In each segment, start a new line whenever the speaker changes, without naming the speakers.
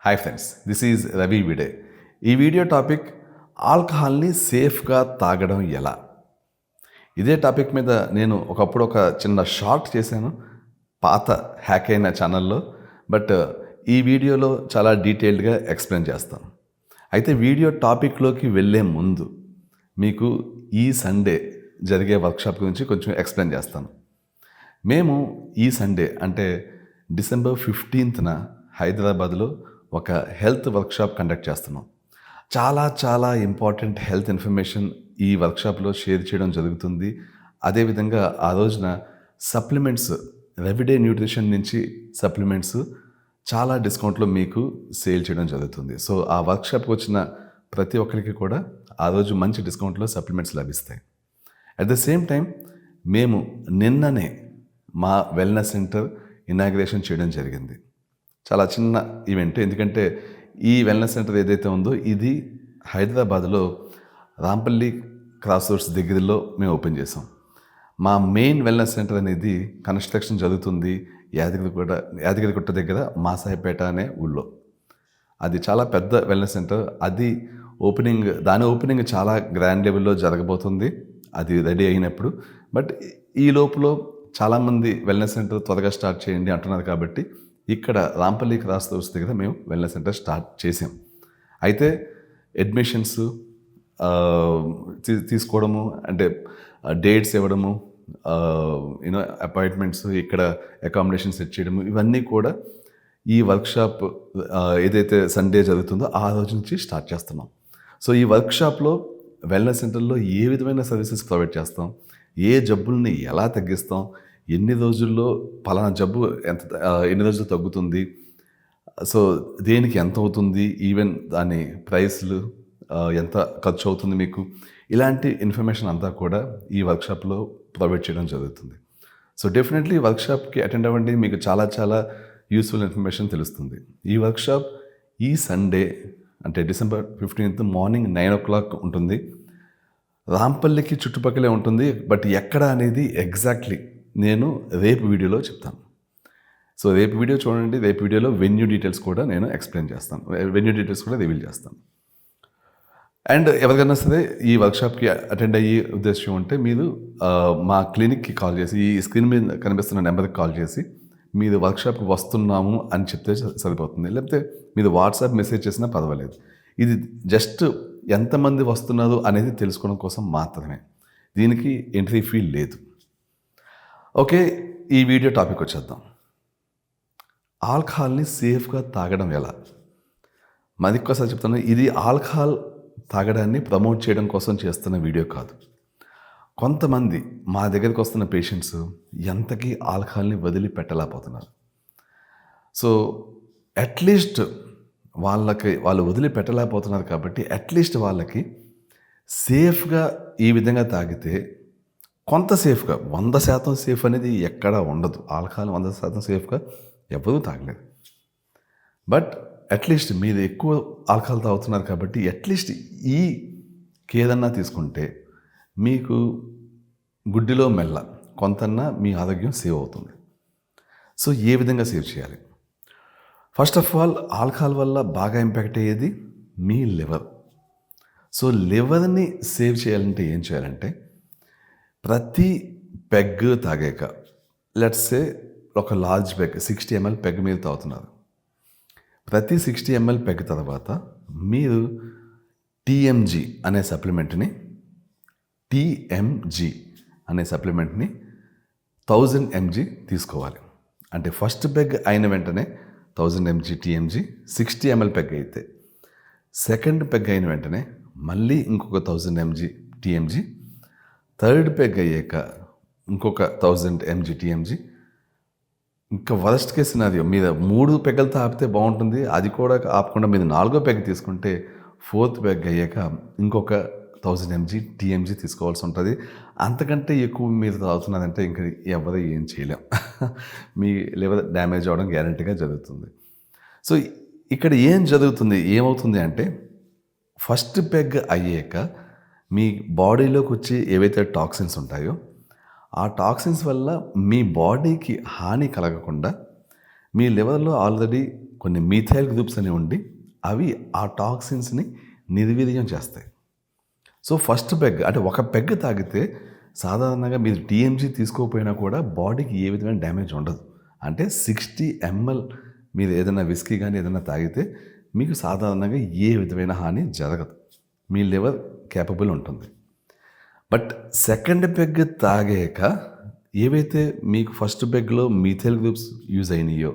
Hi friends, this is Ravi Vide. ఈ video topic ఆల్కహాల్ని సేఫ్గా తాగడం ఎలా. ఇదే టాపిక్ మీద నేను ఒకప్పుడు ఒక చిన్న షార్ట్ చేశాను పాత హ్యాక్ అయిన ఛానల్లో. బట్ ఈ వీడియోలో చాలా డీటెయిల్డ్గా ఎక్స్ప్లెయిన్ చేస్తాను. అయితే వీడియో టాపిక్లోకి వెళ్ళే ముందు మీకు ఈ సండే జరిగే వర్క్షాప్ గురించి కొంచెం ఎక్స్ప్లెయిన్ చేస్తాను. మేము ఈ సండే అంటే డిసెంబర్ 15న హైదరాబాద్లో ఒక హెల్త్ వర్క్షాప్ కండక్ట్ చేస్తున్నాం. చాలా ఇంపార్టెంట్ హెల్త్ ఇన్ఫర్మేషన్ ఈ వర్క్షాప్లో షేర్ చేయడం జరుగుతుంది. అదేవిధంగా ఆ రోజున సప్లిమెంట్స్, రెవిడే న్యూట్రిషన్ నుంచి సప్లిమెంట్స్ చాలా డిస్కౌంట్లో మీకు సేల్ చేయడం జరుగుతుంది. సో ఆ వర్క్షాప్కి వచ్చిన ప్రతి ఒక్కరికి కూడా ఆ రోజు మంచి డిస్కౌంట్లో సప్లిమెంట్స్ లభిస్తాయి. అట్ ద సేమ్ టైం మేము నిన్ననే మా వెల్నెస్ సెంటర్ ఇనాగ్రేషన్ చేయడం జరిగింది. చాలా చిన్న ఈవెంట్, ఎందుకంటే ఈ వెల్నెస్ సెంటర్ ఏదైతే ఉందో ఇది హైదరాబాద్లో రాంపల్లి క్రాస్ రోడ్స్ దగ్గరలో మేము ఓపెన్ చేసాం. మా మెయిన్ వెల్నెస్ సెంటర్ అనేది కన్స్ట్రక్షన్ జరుగుతుంది యాదగిరిగుట్ట దగ్గర మాసాయిపేట అనే ఊళ్ళో. అది చాలా పెద్ద వెల్నెస్ సెంటర్. దాని ఓపెనింగ్ చాలా గ్రాండ్ లెవెల్లో జరగబోతుంది అది రెడీ అయినప్పుడు. బట్ ఈ లోపల చాలామంది వెల్నెస్ సెంటర్ త్వరగా స్టార్ట్ చేయండి అంటున్నారు కాబట్టి ఇక్కడ రాంపల్లి క్రాస్ రోడ్స్ దగ్గర మేము వెల్నెస్ సెంటర్ స్టార్ట్ చేసాం. అయితే అడ్మిషన్స్ తీసుకోవడము, అంటే డేట్స్ ఇవ్వడము, అపాయింట్మెంట్స్, ఇక్కడ అకామిడేషన్ సెట్ చేయడము, ఇవన్నీ కూడా ఈ వర్క్షాప్ ఏదైతే సండే జరుగుతుందో ఆ రోజు నుంచి స్టార్ట్ చేస్తున్నాం. సో ఈ వర్క్షాప్లో వెల్నెస్ సెంటర్లో ఏ విధమైన సర్వీసెస్ ప్రొవైడ్ చేస్తాం, ఏ జబ్బుల్ని ఎలా తగ్గిస్తాం, ఎన్ని రోజుల్లో పలానా జబ్బు ఎన్ని రోజులు తగ్గుతుంది, సో దేనికి ఎంత అవుతుంది, ఈవెన్ దాని ప్రైస్లు ఎంత ఖర్చు అవుతుంది మీకు, ఇలాంటి ఇన్ఫర్మేషన్ అంతా కూడా ఈ వర్క్షాప్లో ప్రొవైడ్ చేయడం జరుగుతుంది. సో డెఫినెట్లీ వర్క్షాప్కి అటెండ్ అవ్వండి, మీకు చాలా యూస్ఫుల్ ఇన్ఫర్మేషన్ తెలుస్తుంది. ఈ వర్క్షాప్ ఈ సండే అంటే డిసెంబర్ 15th మార్నింగ్ 9 o'clock ఉంటుంది. రాంపల్లికి చుట్టుపక్కలే ఉంటుంది. బట్ ఎక్కడ అనేది ఎగ్జాక్ట్లీ నేను రేపు వీడియోలో చెప్తాను. సో రేపు వీడియో చూడండి. రేపు వీడియోలో వెన్యూ డీటెయిల్స్ కూడా నేను ఎక్స్ప్లెయిన్ చేస్తాను, వెన్యూ డీటెయిల్స్ కూడా రివీల్ చేస్తాను. అండ్ ఎవరికైనా సరే ఈ వర్క్షాప్కి అటెండ్ అయ్యే ఉద్దేశం ఉంటే మీరు మా క్లినిక్కి కాల్ చేసి, ఈ స్క్రీన్ మీద కనిపిస్తున్న నెంబర్కి కాల్ చేసి మీరు వర్క్షాప్కి వస్తున్నాము అని చెప్తే సరిపోతుంది. లేకపోతే మీరు వాట్సాప్ మెసేజ్ చేసినా పర్వాలేదు. ఇది జస్ట్ ఎంతమంది వస్తున్నారు అనేది తెలుసుకోవడం కోసం మాత్రమే. దీనికి ఎంట్రీ ఫీ లేదు. ఓకే, ఈ వీడియో టాపిక్ వచ్చేద్దాం. ఆల్కహాల్ని సేఫ్గా తాగడం ఎలా. మరి ఒక్కసారి చెప్తాను, ఇది ఆల్కహాల్ తాగడాన్ని ప్రమోట్ చేయడం కోసం చేస్తున్న వీడియో కాదు. కొంతమంది మా దగ్గరికి వస్తున్న పేషెంట్స్ ఎంతకీ ఆల్కహాల్ని వదిలిపెట్టలేకపోతున్నారు. సో అట్లీస్ట్ వాళ్ళు వదిలిపెట్టలేకపోతున్నారు కాబట్టి అట్లీస్ట్ వాళ్ళకి సేఫ్గా ఈ విధంగా తాగితే కొంత సేఫ్గా, 100% సేఫ్ అనేది ఎక్కడా ఉండదు. ఆల్కహాల్ 100% సేఫ్గా ఎవరూ తాగలేదు. బట్ అట్లీస్ట్ మీరు ఎక్కువ ఆల్కహాల్ తాగుతున్నారు కాబట్టి అట్లీస్ట్ ఈ కేదన్నా తీసుకుంటే మీకు గుడ్డిలో మెల్ల కొంతన్నా మీ ఆరోగ్యం సేవ్ అవుతుంది. సో ఏ విధంగా సేవ్ చేయాలి? ఫస్ట్ ఆఫ్ ఆల్, ఆల్కహాల్ వల్ల బాగా ఇంపాక్ట్ అయ్యేది మీ లివర్. సో లివర్ని సేవ్ చేయాలంటే ఏం చేయాలంటే, ప్రతి పెగ్ తాగాక, లెట్స్ సే ఒక లార్జ్ పెగ్ 60 ml పెగ్ మీరు తాగుతున్నారు. ప్రతి 60 ml పెగ్ తర్వాత మీరు TMG అనే సప్లిమెంట్ని 1000 mg తీసుకోవాలి. అంటే ఫస్ట్ పెగ్ అయిన వెంటనే 1000 mg TMG 60 ml పెగ్ అయితే, సెకండ్ పెగ్ అయిన వెంటనే మళ్ళీ ఇంకొక 1000 mg TMG, థర్డ్ పెగ్ అయ్యాక ఇంకొక 1000 mg TMG. ఇంకా వరస్ట్ కేస్ సినారియో, మీద 3 పెగ్గలతో ఆపితే బాగుంటుంది, అది కూడా ఆపకుండా మీరు 4వ పెగ్ తీసుకుంటే 4th పెగ్ అయ్యాక ఇంకొక 1000 mg TMG తీసుకోవాల్సి ఉంటుంది. అంతకంటే ఎక్కువ మీరు తాగుతున్నారంటే ఇంకా ఎవరు ఏం చేయలేం. మీ లివర్ డ్యామేజ్ అవ్వడం గ్యారంటీగా జరుగుతుంది. సో ఇక్కడ ఏమవుతుంది అంటే, ఫస్ట్ పెగ్ అయ్యాక మీ బాడీలోకి వచ్చి ఏవైతే టాక్సిన్స్ ఉంటాయో ఆ టాక్సిన్స్ వల్ల మీ బాడీకి హాని కలగకుండా మీ లివర్లో ఆల్రెడీ కొన్ని మీథైల్ గ్రూప్స్ అనేవి ఉండి అవి ఆ టాక్సిన్స్ని నిర్వీర్యం చేస్తాయి. సో ఫస్ట్ పెగ్ అంటే ఒక పెగ్ తాగితే సాధారణంగా మీరు టీఎంజీ తీసుకోకపోయినా కూడా బాడీకి ఏ విధమైన డ్యామేజ్ ఉండదు. అంటే 60 ml మీరు ఏదైనా విస్కీ కానీ ఏదైనా తాగితే మీకు సాధారణంగా ఏ విధమైన హాని జరగదు. మీ లివర్ కేపబుల్ ఉంటుంది. బట్ సెకండ్ పెగ్ తాగాక ఏవైతే మీకు ఫస్ట్ పెగ్లో మీథైల్ గ్రూప్స్ యూజ్ అయినాయో,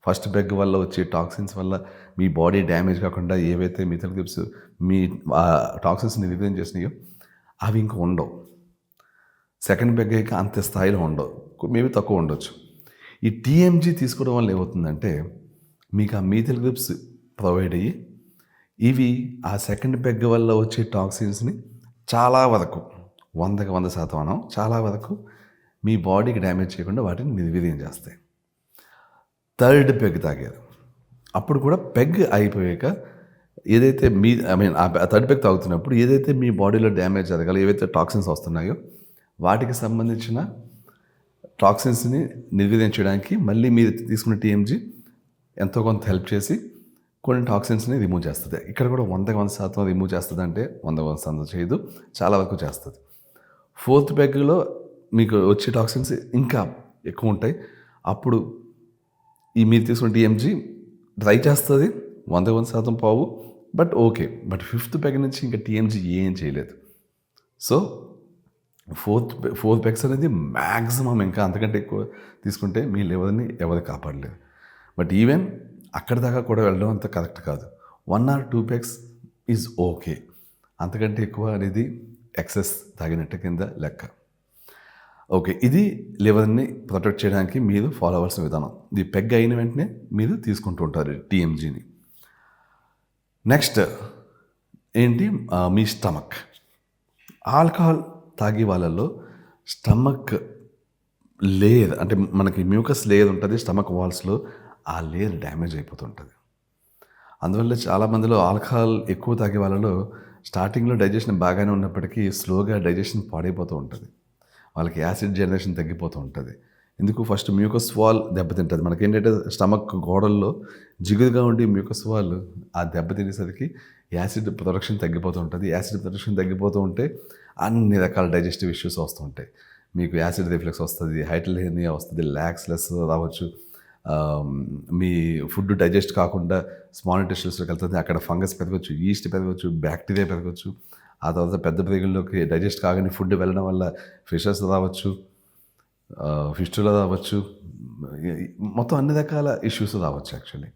ఫస్ట్ పెగ్ వల్ల వచ్చే టాక్సిన్స్ వల్ల మీ బాడీ డ్యామేజ్ కాకుండా ఏవైతే మీథైల్ గ్రూప్స్ మీ టాక్సిన్స్ని నిర్వీర్యం చేసినాయో అవి ఇంకా ఉండవు. సెకండ్ పెగ్ అయ్యాక అంత స్థాయిలో ఉండవు, మేబీ తక్కువ ఉండొచ్చు. ఈ టీఎంజీ తీసుకోవడం వల్ల ఏమవుతుందంటే మీకు ఆ మీథైల్ గ్రూప్స్ ప్రొవైడ్ అయ్యి ఇవి ఆ సెకండ్ పెగ్ వల్ల వచ్చే టాక్సిన్స్ని చాలా వరకు 100కి 100% చాలా వరకు మీ బాడీకి డ్యామేజ్ చేయకుండా వాటిని నిర్వీర్యం చేస్తాయి. థర్డ్ పెగ్ తాగారు, అప్పుడు కూడా పెగ్ అయిపోయాక ఏదైతే ఆ థర్డ్ పెగ్ తాగుతున్నప్పుడు ఏదైతే మీ బాడీలో డ్యామేజ్ జరగాలి, ఏవైతే టాక్సిన్స్ వస్తున్నాయో వాటికి సంబంధించిన టాక్సిన్స్ని నిర్వీర్యం చేయడానికి మళ్ళీ మీరు తీసుకున్న టీఎంజీ ఎంతో కొంత హెల్ప్ చేసి కొన్ని టాక్సిన్స్ని రిమూవ్ చేస్తుంది. ఇక్కడ కూడా 100కి 100% రిమూవ్ చేస్తుంది అంటే 100% చేయదు, చాలా వరకు చేస్తుంది. ఫోర్త్ పెగ్లో మీకు వచ్చే టాక్సిన్స్ ఇంకా ఎక్కువ ఉంటాయి. అప్పుడు ఈ మీరు తీసుకున్న టీఎంజీ ట్రై చేస్తుంది, 100% పోవు, but okay. But fifth peg నుంచి ఇంకా టీఎంజీ ఏం చేయలేదు. సో ఫోర్త్ పెగ్స్ అనేది మ్యాక్సిమం, ఇంకా అంతకంటే ఎక్కువ తీసుకుంటే మీ లెవెల్ని ఎవరు కాపాడలేదు. బట్ ఈవెన్ అక్కడి దాకా కూడా వెళ్ళడం అంత కరెక్ట్ కాదు. 1 or 2 పెగ్స్ ఈజ్ ఓకే, అంతకంటే ఎక్కువ అనేది ఎక్సెస్ తాగినట్టు కింద లెక్క. ఓకే, ఇది లివర్ని ప్రొటెక్ట్ చేయడానికి మీరు ఫాలో అవ్వాల్సిన విధానం. ఇది పెగ్ అయిన వెంటనే మీరు తీసుకుంటూ ఉంటారు టీఎంజీని. నెక్స్ట్ ఏంటి, మీ స్టమక్. ఆల్కహాల్ తాగే వాళ్ళలో స్టమక్ లేయర్, అంటే మనకి మ్యూకస్ లేయర్ ఉంటుంది స్టమక్ వాల్స్లో, ఆ లేయర్ డ్యామేజ్ అయిపోతుంటుంది. అందువల్ల చాలామందిలో ఆల్కహాల్ ఎక్కువ తాగే వాళ్ళలో స్టార్టింగ్లో డైజెషన్ బాగానే ఉన్నప్పటికీ స్లోగా డైజెషన్ పాడైపోతూ ఉంటుంది. వాళ్ళకి యాసిడ్ జనరేషన్ తగ్గిపోతూ ఉంటుంది. ఎందుకు, ఫస్ట్ మ్యూకస్ వాల్ దెబ్బతింటుంది. మనకేంటంటే స్టమక్ గోడల్లో జిగురుగా ఉండి మ్యూకస్ వాల్ ఆ దెబ్బతినేసరికి యాసిడ్ ప్రొడక్షన్ తగ్గిపోతూ ఉంటుంది. యాసిడ్ ప్రొడక్షన్ తగ్గిపోతూ ఉంటే అన్ని రకాల డైజెస్టివ్ ఇష్యూస్ వస్తూ ఉంటాయి. మీకు యాసిడ్ రిఫ్లెక్స్ వస్తుంది, హైటోలేనియా వస్తుంది, లాక్స్లెస్ రావచ్చు, మీ ఫుడ్ డైజెస్ట్ కాకుండా స్మాల్ ఇంటెస్టైన్స్లోకి వెళ్తుంది, అక్కడ ఫంగస్ పెరగవచ్చు, ఈస్ట్ పెరగవచ్చు, బ్యాక్టీరియా పెరగవచ్చు. ఆ తర్వాత పెద్ద ప్రేగుల్లోకి డైజెస్ట్ కాగానే ఫుడ్ వెళ్ళడం వల్ల ఫిషెస్ రావచ్చు, ఫిస్టులా రావచ్చు, మొత్తం అన్ని రకాల ఇష్యూస్ రావచ్చు యాక్చువల్లీ.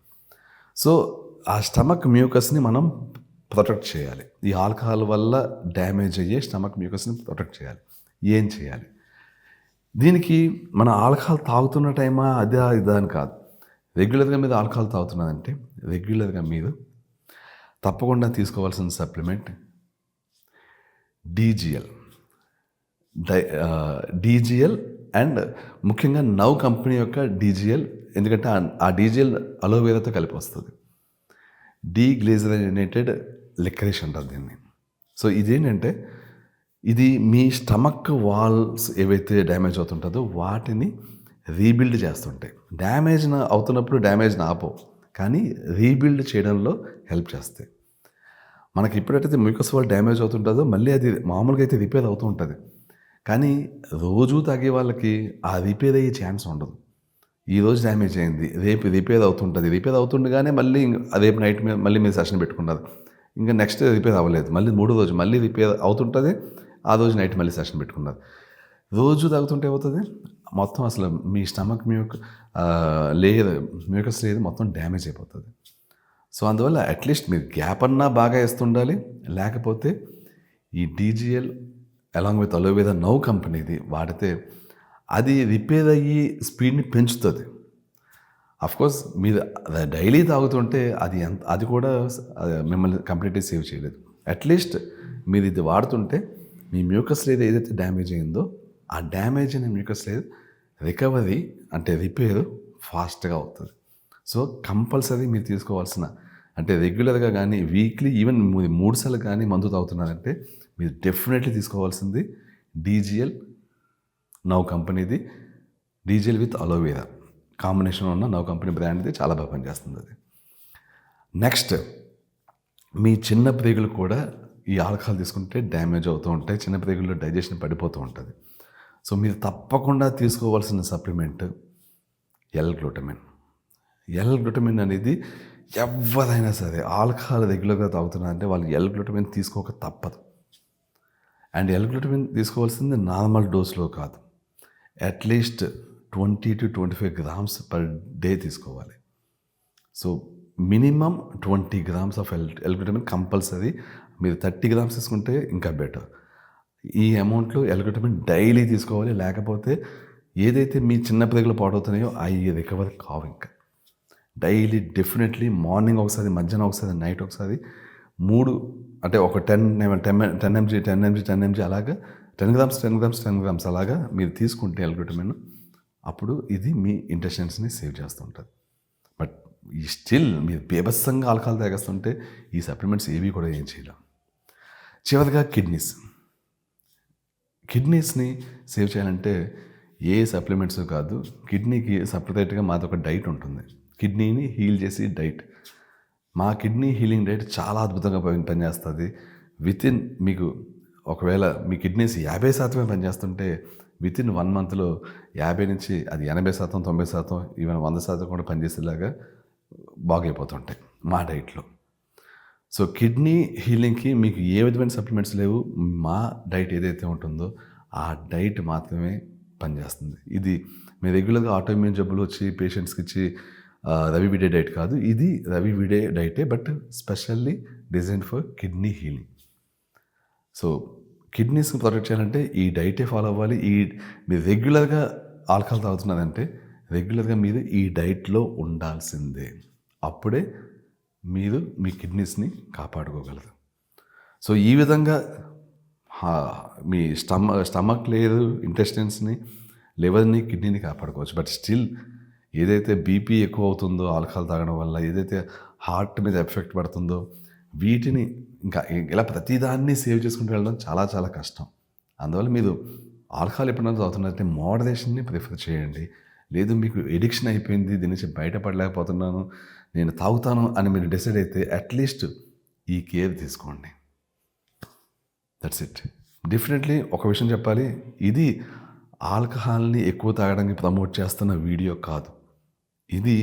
సో ఆ స్టమక్ మ్యూకస్ని మనం ప్రొటెక్ట్ చేయాలి. ఈ ఆల్కహాల్ వల్ల డ్యామేజ్ అయ్యే స్టమక్ మ్యూకస్ని ప్రొటెక్ట్ చేయాలి. ఏం చేయాలి దీనికి? మన ఆల్కహాల్ తాగుతున్న టైమా అదా ఇదా అని కాదు. రెగ్యులర్గా మీరు ఆల్కహాల్ తాగుతున్నదంటే రెగ్యులర్గా మీరు తప్పకుండా తీసుకోవాల్సిన సప్లిమెంట్ డీజీఎల్ అండ్ ముఖ్యంగా నవ్ కంపెనీ యొక్క డీజీఎల్. ఎందుకంటే ఆ డీజీఎల్ అలోవేరాతో కలిపి వస్తుంది. డీగ్లిజరైనేటెడ్ లిక్కరిష్ అంటారు దీన్ని. సో ఇదేంటంటే ఇది మీ స్టమక్ వాల్స్ ఏవైతే డ్యామేజ్ అవుతుంటుందో వాటిని రీబిల్డ్ చేస్తుంటాయి. డ్యామేజ్ అవుతున్నప్పుడు డ్యామేజ్ని ఆపవు, కానీ రీబిల్డ్ చేయడంలో హెల్ప్ చేస్తాయి. మనకి ఎప్పుడైతే మ్యూకస్ వాల్ డ్యామేజ్ అవుతుంటుందో మళ్ళీ అది మామూలుగా అయితే రిపేర్ అవుతూ ఉంటుంది, కానీ రోజు తాగే వాళ్ళకి ఆ రిపేర్ అయ్యే ఛాన్స్ ఉండదు. ఈరోజు డ్యామేజ్ అయింది, రేపు రిపేర్ అవుతుంటుంది. రిపేర్ అవుతుండగానే మళ్ళీ రేపు నైట్ మళ్ళీ మీరు సెషన్ పెట్టుకున్నారు, ఇంకా నెక్స్ట్ రిపేర్ అవ్వలేదు, మళ్ళీ 3వ రోజు మళ్ళీ రిపేర్ అవుతుంటుంది, ఆ రోజు నైట్ మళ్ళీ సెషన్ పెట్టుకున్నారు. రోజు తాగుతుంటే అవుతుంది మొత్తం అసలు మీ స్టమక్ మ్యూకస్ లేయర్ మొత్తం డ్యామేజ్ అయిపోతుంది. సో అందువల్ల అట్లీస్ట్ మీరు గ్యాప్ అన్నా బాగా వేస్తుండాలి. లేకపోతే ఈ DGL along with aloe vera now కంపెనీది వాడితే అది రిపేర్ అయ్యి స్పీడ్ని పెంచుతుంది. అఫ్కోర్స్ మీరు డైలీ తాగుతుంటే అది కూడా మిమ్మల్ని కంప్లీట్లీ సేవ్ చేయలేదు. అట్లీస్ట్ మీరు ఇది వాడుతుంటే మీ మ్యూకస్ లేయర్ ఏదైతే డ్యామేజ్ అయిందో ఆ డ్యామేజ్ అయిన మ్యూకస్ లేయర్ రికవరీ అంటే రిపేర్ ఫాస్ట్గా అవుతుంది. సో కంపల్సరీ మీరు తీసుకోవాల్సిన, అంటే రెగ్యులర్గా కానీ వీక్లీ ఈవెన్ 3 సార్లు కానీ మందు తాగుతున్నారంటే మీరు డెఫినెట్లీ తీసుకోవాల్సింది డీజీఎల్ నవ్ కంపెనీది. డీజీఎల్ విత్ అలోవేరా కాంబినేషన్ ఉన్న నవ్ కంపెనీ బ్రాండ్ది చాలా బాగా పనిచేస్తుంది అది. నెక్స్ట్ మీ చిన్న ప్రేగులు కూడా ఈ ఆల్కహాల్ తీసుకుంటే డ్యామేజ్ అవుతూ ఉంటాయి. చిన్న ప్రేగుల్లో డైజెషన్ పడిపోతూ ఉంటుంది. సో మీరు తప్పకుండా తీసుకోవాల్సిన సప్లిమెంట్ L-గ్లూటమిన్. L-గ్లూటమిన్ అనేది ఎవరైనా సరే ఆల్కహాల్ రెగ్యులర్గా తాగుతున్నారంటే వాళ్ళు L-గ్లూటమిన్ తీసుకోక తప్పదు. అండ్ L-గ్లూటమిన్ తీసుకోవాల్సింది నార్మల్ డోస్లో కాదు, అట్లీస్ట్ 20-25 గ్రామ్స్ పర్ డే తీసుకోవాలి. So minimum 20 grams of L glutamine compulsory. మీరు 30 గ్రామ్స్ తీసుకుంటే ఇంకా బెటర్. ఈ అమౌంట్లో L-గ్లూటమిన్ డైలీ తీసుకోవాలి. లేకపోతే ఏదైతే మీ చిన్న ప్రేగులు పాడవుతున్నాయో అవి రికవర్ కావు. ఇంకా డైలీ డెఫినెట్లీ మార్నింగ్ ఒకసారి, మధ్యాహ్నం ఒకసారి, నైట్ ఒకసారి 3 అంటే ఒక 10 mg అలాగా 10 గ్రామ్స్ అలాగా మీరు తీసుకుంటే L-గ్లూటమిన్, అప్పుడు ఇది మీ ఇంటెస్టైన్స్ని సేవ్ చేస్తుంటుంది. బట్ ఈ స్టిల్ మీరు బీభత్సంగా ఆల్కహాల్ తాగేస్తుంటే ఈ సప్లిమెంట్స్ ఏవి కూడా ఏం చేయలేం. చివరిగా కిడ్నీస్ని సేవ్ చేయాలంటే ఏ సప్లిమెంట్స్ కాదు, కిడ్నీకి సపరేట్గా మాది ఒక డైట్ ఉంటుంది. కిడ్నీని హీల్ చేసి డైట్. మా కిడ్నీ హీలింగ్ డైట్ చాలా అద్భుతంగా పనిచేస్తుంది. వితిన్ మీకు ఒకవేళ మీ కిడ్నీస్ 50% పనిచేస్తుంటే వితిన్ 1 monthలో 50 నుంచి అది 80%, 90%, ఈవెన్ 100% కూడా పనిచేసేలాగా బాగైపోతుంటాయి మా డైట్లో. సో కిడ్నీ హీలింగ్కి మీకు ఏ విధమైన సప్లిమెంట్స్ లేవు. మా డైట్ ఏదైతే ఉంటుందో ఆ డైట్ మాత్రమే పనిచేస్తుంది. ఇది మీ రెగ్యులర్గా ఆటోఇమ్యూన్ జబ్బులు వచ్చి పేషెంట్స్కి ఇచ్చి రవి విడే డైట్ కాదు, ఇది రవి విడే డైటే, but specially design for kidney healing. So కిడ్నీస్ని ప్రొటెక్ట్ చేయాలంటే ఈ డైటే ఫాలో అవ్వాలి. మీరు రెగ్యులర్గా ఆల్కహాల్ తాగుతున్నారంటే రెగ్యులర్గా మీరు ఈ డైట్లో ఉండాల్సిందే. అప్పుడే మీరు మీ కిడ్నీస్ని కాపాడుకోగలరు. సో ఈ విధంగా మీ స్టమక్ లేదు, ఇంటెస్టైన్స్ని, లివర్ని, కిడ్నీని కాపాడుకోవచ్చు. బట్ స్టిల్ ఏదైతే బీపీ ఎక్కువ అవుతుందో ఆల్కహాల్ తాగడం వల్ల, ఏదైతే హార్ట్ మీద ఎఫెక్ట్ పడుతుందో, వీటిని ఇంకా ఇలా ప్రతిదాన్ని సేవ్ చేసుకుంటూ వెళ్ళడం చాలా చాలా కష్టం. అందువల్ల మీరు ఆల్కహాల్ ఎప్పుడైనా తాగుతున్నారంటే మోడరేషన్ని ప్రిఫర్ చేయండి. లేదు మీకు ఎడిక్షన్ అయిపోయింది, దీని నుంచి బయటపడలేకపోతున్నాను, నేను తాగుతాను అని మీరు డిసైడ్ అయితే అట్లీస్ట్ ఈ కేర్ తీసుకోండి. That's it. డెఫినెట్లీ ఒక విషయం చెప్పాలి, ఇది ఆల్కహాల్ని ఎక్కువ తాగడానికి ప్రమోట్ చేస్తున్న వీడియో కాదు. ఇది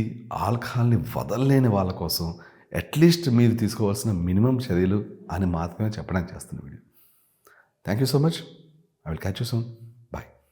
ఆల్కహాల్ని వదలలేని వాళ్ళ కోసం అట్లీస్ట్ మీరు తీసుకోవాల్సిన మినిమం చర్యలు అని మాత్రమే చెప్పడానికి చేస్తున్న video. Thank you so much. I will catch you soon.